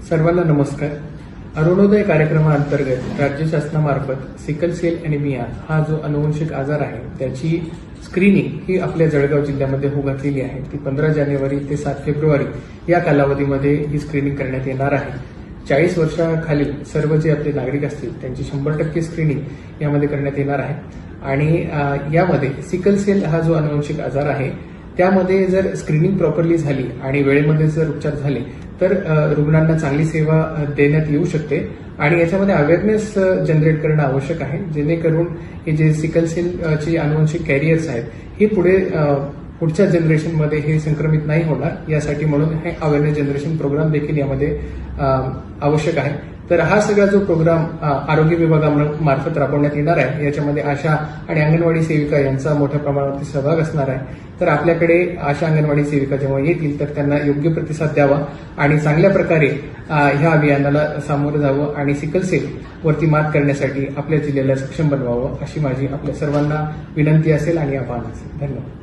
सर्वांना नमस्कार. अरुणोदय कार्यक्रमाअंतर्गत राज्य शासनामार्फत सिकल सेल अॅनिमिया हा जो अनुवंशिक आजार आहे त्याची स्क्रीनिंग ही आपल्या जळगाव जिल्ह्यामध्ये होऊ घातलेली आहे. ती 15 जानेवारी ते 7 फेब्रुवारी या कालावधीमध्ये ही स्क्रीनिंग करण्यात येणार आहे. 40 वर्षाखालील सर्व जे आपले नागरिक असतील त्यांची 100% स्क्रीनिंग यामध्ये करण्यात येणार आहे. आणि यामध्ये सिकल सेल हा जो अनुवंशिक आजार आहे त्यामध्ये जर स्क्रीनिंग प्रॉपरली झाली आणि वेळेमध्ये जर उपचार झाले तर रुग्णांना चांगली सेवा देण्यात येऊ शकते. आणि याच्यामध्ये अवेअरनेस जनरेट करणं आवश्यक आहे, जेणेकरून हे जे सिकल सेलचे अनुवंशिक कॅरियर्स आहेत हे पुढच्या जनरेशनमध्ये हे संक्रमित नाही होणार, यासाठी म्हणून हे अवेअरनेस जनरेशन प्रोग्राम देखील यामध्ये आवश्यक आहे. तर हा सगळा जो प्रोग्राम आरोग्य विभागामार्फत राबवण्यात येणार आहे याच्यामध्ये आशा आणि अंगणवाडी सेविका यांचा मोठ्या प्रमाणावरती सहभाग असणार आहे. तर आपल्याकडे आशा अंगणवाडी सेविका जेव्हा येतील तर त्यांना योग्य प्रतिसाद द्यावा आणि चांगल्या प्रकारे ह्या अभियानाला सामोरं जावं आणि सिकल सेल वरती मात करण्यासाठी आपल्या जिल्ह्याला सक्षम बनवावं अशी माझी आपल्या सर्वांना विनंती असेल आणि आवाहन असेल. धन्यवाद.